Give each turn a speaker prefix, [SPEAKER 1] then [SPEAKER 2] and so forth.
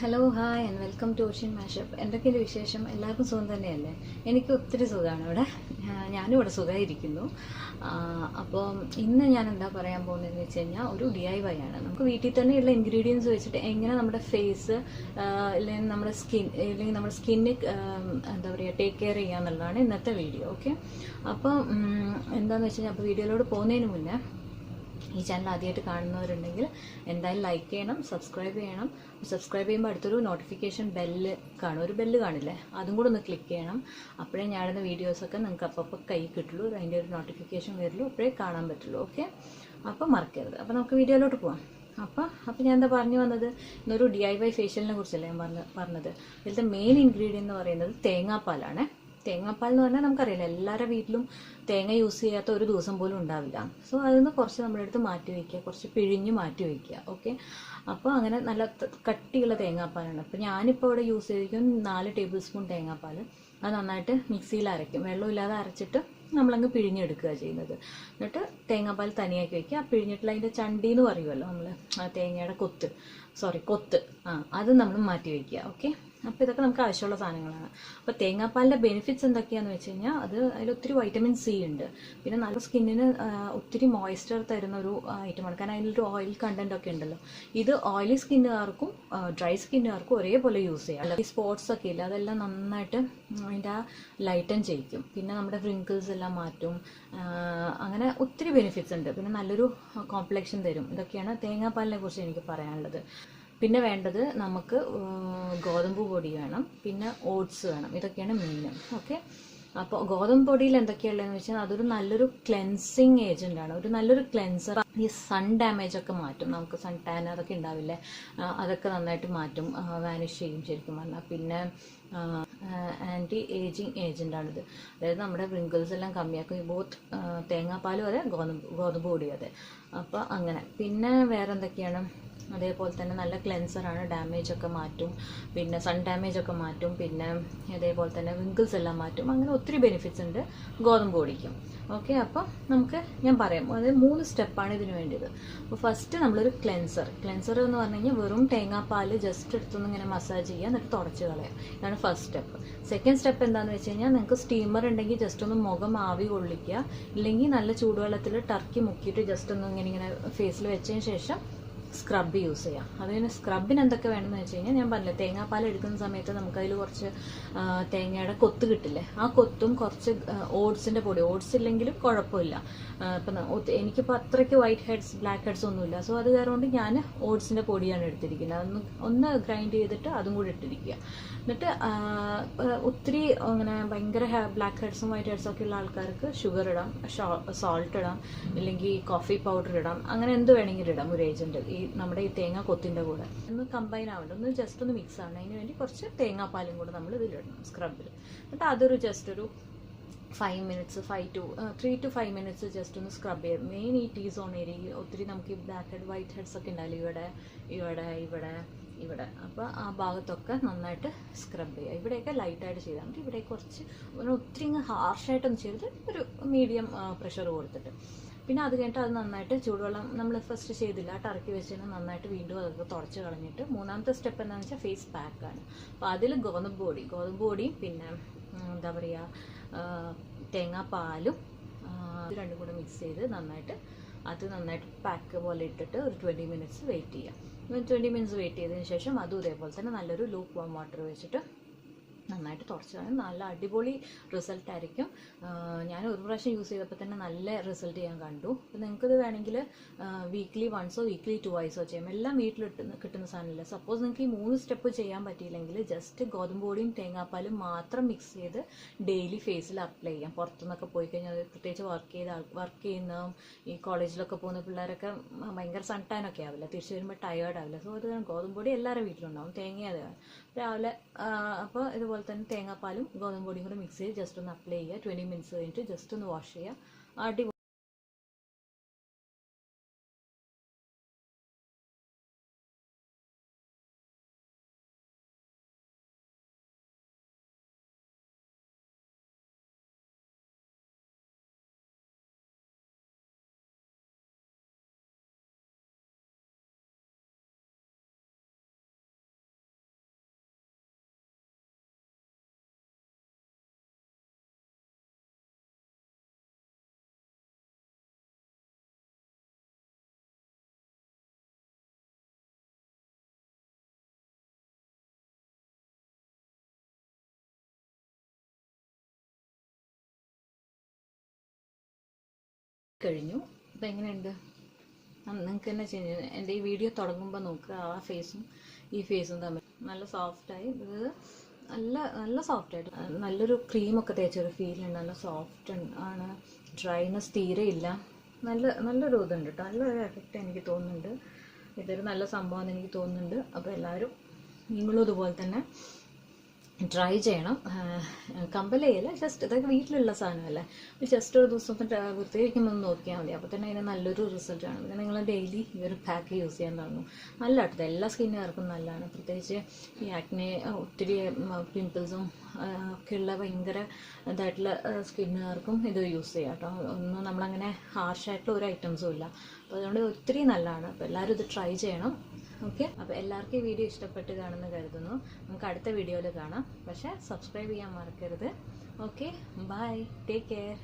[SPEAKER 1] Hello hi and welcome to Ocean Mashup. എന്തൊക്കെയാണ് വിശേഷം? എല്ലാവർക്കും സുഖം തന്നെയല്ലേ? എനിക്ക് ഒത്തിരി സുഖമാണ് ഇവിടെ. ഞാനും ഇവിടെ സുഖമായിരിക്കുന്നു. അപ്പോൾ ഇന്ന് ഞാൻ എന്താ പറയാൻ പോകുന്നതെന്ന് വെച്ച് കഴിഞ്ഞാൽ ഒരു DIY ആണ്. നമുക്ക് വീട്ടിൽ തന്നെയുള്ള ഇൻഗ്രീഡിയൻസ് വെച്ചിട്ട് എങ്ങനെ നമ്മുടെ ഫേസ് അല്ലെങ്കിൽ നമ്മുടെ സ്കിന്ന് എന്താ പറയുക ടേക്ക് കെയർ ചെയ്യുക എന്നുള്ളതാണ് ഇന്നത്തെ വീഡിയോ. ഓക്കെ, അപ്പോൾ എന്താണെന്ന് വെച്ച് കഴിഞ്ഞാൽ അപ്പോൾ വീഡിയോയിലോട്ട് പോകുന്നതിന് മുന്നേ ഈ ചാനൽ ആദ്യമായിട്ട് കാണുന്നവരുണ്ടെങ്കിൽ എന്തായാലും ലൈക്ക് ചെയ്യണം, സബ്സ്ക്രൈബ് ചെയ്യണം. സബ്സ്ക്രൈബ് ചെയ്യുമ്പോൾ അടുത്തൊരു നോട്ടിഫിക്കേഷൻ ബെല്ല് കാണും, ഒരു ബെല്ല് കാണില്ലേ, അതും കൂടെ ഒന്ന് ക്ലിക്ക് ചെയ്യണം. അപ്പോഴേ ഞാനിടുന്ന വീഡിയോസൊക്കെ നിങ്ങൾക്ക് അപ്പോൾ കൈ കിട്ടുള്ളൂ, അതിൻ്റെ ഒരു നോട്ടിഫിക്കേഷൻ വരുള്ളൂ, അപ്പോഴേ കാണാൻ പറ്റുള്ളൂ. ഓക്കെ, അപ്പോൾ മറക്കരുത്. അപ്പോൾ നമുക്ക് വീഡിയോയിലോട്ട് പോകാം. അപ്പോൾ ഞാൻ എന്താ പറഞ്ഞു വന്നത്, ഇന്നൊരു DIY ഫേഷ്യലിനെ കുറിച്ചല്ലേ ഞാൻ പറഞ്ഞത്. ഇതിലത്തെ മെയിൻ ഇൻഗ്രീഡിയൻ്റ് എന്ന് പറയുന്നത് തേങ്ങാപ്പാലാണ്. തേങ്ങാപ്പാൽ എന്ന് പറഞ്ഞാൽ നമുക്കറിയില്ല, എല്ലാവരുടെ വീട്ടിലും തേങ്ങ യൂസ് ചെയ്യാത്ത ഒരു ദിവസം പോലും ഉണ്ടാവില്ല. സോ അതിൽ കുറച്ച് നമ്മളെടുത്ത് മാറ്റി വയ്ക്കുക, കുറച്ച് പിഴിഞ്ഞ് മാറ്റി വയ്ക്കുക. ഓക്കെ, അപ്പോൾ അങ്ങനെ നല്ല കട്ടിയുള്ള തേങ്ങാപ്പാലാണ്. അപ്പോൾ ഞാനിപ്പോൾ ഇവിടെ യൂസ് ചെയ്തിരിക്കും 4 ടേബിൾ സ്പൂൺ തേങ്ങാപ്പാൽ. അത് നന്നായിട്ട് മിക്സിയിൽ അരയ്ക്കും, വെള്ളമില്ലാതെ അരച്ചിട്ട് നമ്മളങ്ങ് പിഴിഞ്ഞെടുക്കുക ചെയ്യുന്നത്. എന്നിട്ട് തേങ്ങാപ്പാൽ തനിയാക്കി വയ്ക്കുക. പിഴിഞ്ഞിട്ടുള്ള അതിൻ്റെ ചണ്ടി എന്ന് പറയുമല്ലോ നമ്മൾ, തേങ്ങയുടെ കൊത്ത്, അത് നമ്മൾ മാറ്റി വയ്ക്കുക. ഓക്കെ, അപ്പോൾ ഇതൊക്കെ നമുക്ക് ആവശ്യമുള്ള സാധനങ്ങളാണ്. അപ്പോൾ തേങ്ങാപ്പാലിൻ്റെ ബെനിഫിറ്റ്സ് എന്തൊക്കെയാണെന്ന് വെച്ച് കഴിഞ്ഞാൽ അതിൽ ഒത്തിരി വൈറ്റമിൻ സി ഉണ്ട്. പിന്നെ നല്ല സ്കിന്നിന് ഒത്തിരി മോയ്സ്ചർ തരുന്ന ഒരു ഐറ്റമാണ്. കാരണം അതിലൊരു ഓയിൽ കണ്ടന്റ് ഒക്കെ ഉണ്ടല്ലോ. ഇത് ഓയിലി സ്കിന്നുകാർക്കും ഡ്രൈ സ്കിന്നുകാർക്കും ഒരേപോലെ യൂസ് ചെയ്യാം. ഈ സ്പോട്സ് ഒക്കെ ഇല്ല, അതെല്ലാം നന്നായിട്ട് അതിൻ്റെ ലൈറ്റൻ ചെയ്യിക്കും. പിന്നെ നമ്മുടെ റിങ്കിൾസ് എല്ലാം മാറ്റും. അങ്ങനെ ഒത്തിരി ബെനിഫിറ്റ്സ് ഉണ്ട്. പിന്നെ നല്ലൊരു കോംപ്ലക്ഷൻ തരും. ഇതൊക്കെയാണ് തേങ്ങാപ്പാലിനെ കുറിച്ച് എനിക്ക് പറയാനുള്ളത്. പിന്നെ വേണ്ടത് നമുക്ക് ഗോതമ്പ് പൊടി വേണം, പിന്നെ ഓട്സ് വേണം. ഇതൊക്കെയാണ് മെയിൻ. ഓക്കെ, അപ്പോൾ ഗോതമ്പ് പൊടിയിൽ എന്തൊക്കെയുള്ളതെന്ന് വെച്ചാൽ അതൊരു നല്ലൊരു ക്ലെൻസിങ് ഏജൻ്റാണ്, ഒരു നല്ലൊരു ക്ലെൻസർ. ഈ സൺ ഡാമേജ് ഒക്കെ മാറ്റും. നമുക്ക് സൺ ടാൻ അതൊക്കെ ഉണ്ടാവില്ലേ, അതൊക്കെ നന്നായിട്ട് മാറ്റും, വാനിഷ് ചെയ്യും ശരിക്കും പറഞ്ഞാൽ. പിന്നെ ആൻറ്റി ഏജിങ് ഏജൻ്റാണിത്. അതായത് നമ്മുടെ റിങ്കിൾസ് എല്ലാം കമ്മിയാക്കും. ബോത്ത് തേങ്ങാപ്പാലും അതെ, ഗോതമ്പ് പൊടിയും അതെ. അപ്പോൾ അങ്ങനെ. പിന്നെ വേറെ എന്തൊക്കെയാണ്, അതേപോലെ തന്നെ നല്ല ക്ലെൻസറാണ്, ഡാമേജ് ഒക്കെ മാറ്റും, പിന്നെ സൺ ഡാമേജ് ഒക്കെ മാറ്റും, പിന്നെ അതേപോലെ തന്നെ വിങ്കിൾസ് എല്ലാം മാറ്റും. അങ്ങനെ ഒത്തിരി ബെനിഫിറ്റ്സ് ഉണ്ട് ഗോതമ്പ് പൊടിക്കും. ഓക്കെ, അപ്പോൾ ഞാൻ പറയാം, അതായത് 3 സ്റ്റെപ്പാണ് ഇതിന് വേണ്ടിയത്. അപ്പോൾ ഫസ്റ്റ് നമ്മളൊരു ക്ലെൻസർ എന്ന് പറഞ്ഞു കഴിഞ്ഞാൽ വെറും തേങ്ങാപ്പാൽ ജസ്റ്റ് എടുത്തൊന്ന് ഇങ്ങനെ മസാജ് ചെയ്യുക, എന്നിട്ട് തുടച്ച് കളയാം. ഇതാണ് ഫസ്റ്റ് സ്റ്റെപ്പ്. സെക്കൻഡ് സ്റ്റെപ്പ് എന്താണെന്ന് വെച്ച് കഴിഞ്ഞാൽ, നിങ്ങൾക്ക് സ്റ്റീമർ ഉണ്ടെങ്കിൽ ജസ്റ്റ് ഒന്ന് മുഖം ആവി കൊള്ളിക്കുക, ഇല്ലെങ്കിൽ നല്ല ചൂടുവെള്ളത്തിൽ ടർക്കി മുക്കിയിട്ട് ജസ്റ്റ് ഒന്ന് ഇങ്ങനെ ഫേസിൽ വെച്ചതിന് ശേഷം സ്ക്രബ് യൂസ് ചെയ്യാം. അതിന് സ്ക്രബിന് എന്തൊക്കെ വേണമെന്ന് വെച്ച് കഴിഞ്ഞാൽ, ഞാൻ പറഞ്ഞില്ല, തേങ്ങാപ്പാൽ എടുക്കുന്ന സമയത്ത് നമുക്കതിൽ കുറച്ച് തേങ്ങയുടെ കൊത്ത് കിട്ടില്ലേ, ആ കൊത്തും കുറച്ച് ഓട്സിൻ്റെ പൊടി. ഓട്സ് ഇല്ലെങ്കിലും കുഴപ്പമില്ല. ഇപ്പം എനിക്കിപ്പോൾ അത്രയ്ക്ക് വൈറ്റ് ഹെഡ്സ് ബ്ലാക്ക് ഹെഡ്സ് ഒന്നുമില്ല. സോ അത് കാരണം കൊണ്ട് ഞാൻ ഓട്സിൻ്റെ പൊടിയാണ് എടുത്തിരിക്കുന്നത്. ഒന്ന് ഗ്രൈൻഡ് ചെയ്തിട്ട് അതും കൂടി ഇട്ടിരിക്കുക. എന്നിട്ട് ഒത്തിരി അങ്ങനെ ഭയങ്കര ബ്ലാക്ക് ഹെഡ്സും വൈറ്റ് ഹെഡ്സും ഒക്കെ ഉള്ള ആൾക്കാർക്ക് ഷുഗർ ഇടാം, സോൾട്ട് ഇടാം, ഇല്ലെങ്കിൽ കോഫി പൗഡർ ഇടാം. അങ്ങനെ എന്ത് വേണമെങ്കിലും ഇടാം ഒരു ഏജൻറ്റ് ഈ നമ്മുടെ ഈ തേങ്ങ കൊത്തിൻ്റെ കൂടെ. ഒന്ന് കമ്പൈൻ ആവേണ്ട, ഒന്ന് ജസ്റ്റ് ഒന്ന് മിക്സ് ആവണം. അതിന് വേണ്ടി കുറച്ച് തേങ്ങാപ്പാലും കൂടെ നമ്മൾ ഇതിലിടണം സ്ക്രബിൽ. എന്നിട്ട് അതൊരു ജസ്റ്റ് ഒരു 3 to 5 മിനിറ്റ്സ് ജസ്റ്റ് ഒന്ന് സ്ക്രബ് ചെയ്യും. മെയിൻ ഈ ടീ സോൺ ഏരിയ ഒത്തിരി നമുക്ക് ഈ ബ്ലാക്ക് ഹെഡ് വൈറ്റ് ഹെഡ്സ് ഒക്കെ ഉണ്ടാവില്ല, ഇവിടെ. അപ്പോൾ ആ ഭാഗത്തൊക്കെ നന്നായിട്ട് സ്ക്രബ് ചെയ്യുക. ഇവിടെയൊക്കെ ലൈറ്റായിട്ട് ചെയ്താൽ മതി. ഇവിടെ കുറച്ച് ഒത്തിരി ഹാർഷായിട്ടൊന്നും ചെയ്ത് ഒരു മീഡിയം പ്രഷർ കൊടുത്തിട്ട്, പിന്നെ അത് കഴിഞ്ഞിട്ട് അത് നന്നായിട്ട് ചൂടുവെള്ളം നമ്മൾ ഫസ്റ്റ് ചെയ്തില്ല, ടർക്കി വെച്ചിട്ട് നന്നായിട്ട് വീണ്ടും അതൊക്കെ തുടച്ച് കളഞ്ഞിട്ട് മൂന്നാമത്തെ സ്റ്റെപ്പ് എന്താണെന്ന് വെച്ചാൽ ഫേസ് പാക്കാണ്. അപ്പോൾ അതിൽ ഗോതമ്പ് പൊടിയും പിന്നെ എന്താ പറയുക തേങ്ങാപ്പാലും രണ്ടും കൂടെ മിക്സ് ചെയ്ത് നന്നായിട്ട് പാക്ക് പോലെ ഇട്ടിട്ട് ഒരു 20 മിനിറ്റ്സ് വെയിറ്റ് ചെയ്യാം. 20 മിനിറ്റ്സ് വെയിറ്റ് ചെയ്തതിന് ശേഷം അതും ഇതേപോലെ തന്നെ നല്ലൊരു ലൂക്ക് വാം വാട്ടർ വെച്ചിട്ട് നന്നായിട്ട് തുടച്ച് നല്ല അടിപൊളി റിസൾട്ട് ആയിരിക്കും. ഞാൻ ഒരു പ്രാവശ്യം യൂസ് ചെയ്തപ്പോൾ തന്നെ നല്ല റിസൾട്ട് ഞാൻ കണ്ടു. അപ്പോൾ നിങ്ങൾക്കിത് വേണമെങ്കിൽ വീക്ക്ലി വൺസോ വീക്ക്ലി 2 ചെയ്യാം. എല്ലാം വീട്ടിൽ കിട്ടുന്ന സാധനമില്ല. സപ്പോസ് നിങ്ങൾക്ക് ഈ 3 സ്റ്റെപ്പ് ചെയ്യാൻ പറ്റിയില്ലെങ്കിൽ ജസ്റ്റ് ഗോതമ്പ് പൊടിയും തേങ്ങാപ്പാലും മാത്രം മിക്സ് ചെയ്ത് ഡെയിലി ഫേസിൽ അപ്ലൈ ചെയ്യാം. പുറത്തുനിന്നൊക്കെ പോയി കഴിഞ്ഞാൽ പ്രത്യേകിച്ച് വർക്ക് ചെയ്യുന്ന ഈ കോളേജിലൊക്കെ പോകുന്ന പിള്ളേരൊക്കെ ഭയങ്കര സൺ ടാൻ ഒക്കെ ആവില്ല, തിരിച്ചു വരുമ്പോൾ ടയേർഡ് ആവില്ല. സോ അത് ഗോതമ്പ് പൊടി എല്ലാവരുടെ വീട്ടിലുണ്ടാവും, തേങ്ങ അത് രാവിലെ. അപ്പോൾ ഇതുപോലെ തന്നെ തേങ്ങാപ്പാലും ഗോതമ്പ് പൊടിയും കൂടെ മിക്സ് ചെയ്ത് ജസ്റ്റ് ഒന്ന് അപ്ലൈ ചെയ്യുക. 20 മിനിറ്റ്സ് കഴിഞ്ഞിട്ട് ജസ്റ്റ് ഒന്ന് വാഷ് ചെയ്യുക. അടിപൊളി. കഴിഞ്ഞു. അപ്പോൾ എങ്ങനെയുണ്ട് നിങ്ങൾക്ക് തന്നെ ചേഞ്ച്. എൻ്റെ ഈ വീഡിയോ തുടങ്ങുമ്പോൾ നോക്കുക, ആ ഫേസും ഈ ഫേസും തമ്മിൽ നല്ല സോഫ്റ്റായി. ഇത് നല്ല സോഫ്റ്റായിട്ട് നല്ലൊരു ക്രീമൊക്കെ തേച്ചൊരു ഫീലുണ്ട്. നല്ല സോഫ്റ്റ് ആണ്, ഡ്രൈനെസ് തീരെ ഇല്ല. നല്ലൊരു ഇതുണ്ട് കേട്ടോ, നല്ലൊരു എഫക്റ്റ് എനിക്ക് തോന്നുന്നുണ്ട്. ഇതൊരു നല്ല സംഭവമാണെന്ന് എനിക്ക് തോന്നുന്നുണ്ട്. അപ്പോൾ എല്ലാവരും നിങ്ങളും ഇതുപോലെ തന്നെ ട്രൈ ചെയ്യണം. കമ്പൽ ചെയ്യല്ല, ജസ്റ്റ് ഇതൊക്കെ വീട്ടിലുള്ള സാധനമല്ലേ. അപ്പോൾ ജസ്റ്റ് ഒരു ദിവസം വൃത്തിയിരിക്കുമ്പോൾ ഒന്ന് നോക്കിയാൽ മതി. അപ്പോൾ തന്നെ അതിന് നല്ലൊരു റിസൾട്ടാണ്. പിന്നെ നിങ്ങൾ ഡെയിലി ഈ ഒരു പാക്ക് യൂസ് ചെയ്യാൻ തുടങ്ങും. നല്ലതായിട്ട് എല്ലാ സ്കിന്നുകാർക്കും നല്ലതാണ്. പ്രത്യേകിച്ച് ഈ ആക്നെ ഒത്തിരി പിമ്പിൾസും ഒക്കെയുള്ള ഭയങ്കര ഇതായിട്ടുള്ള സ്കിന്നുകാർക്കും ഇത് യൂസ് ചെയ്യാം കേട്ടോ. ഒന്നും നമ്മളങ്ങനെ ഹാർഷായിട്ടുള്ള ഒരു ഐറ്റംസും ഇല്ല. അപ്പോൾ അതുകൊണ്ട് ഒത്തിരി നല്ലതാണ്. അപ്പോൾ എല്ലാവരും ഇത് ട്രൈ ചെയ്യണം. ഓക്കെ, അപ്പോൾ എല്ലാവർക്കും ഈ വീഡിയോ ഇഷ്ടപ്പെട്ട് കാണുമെന്ന് കരുതുന്നു. നമുക്ക് അടുത്ത വീഡിയോയിൽ കാണാം. പക്ഷേ സബ്സ്ക്രൈബ് ചെയ്യാൻ മറക്കരുത്. Okay, bye, take care.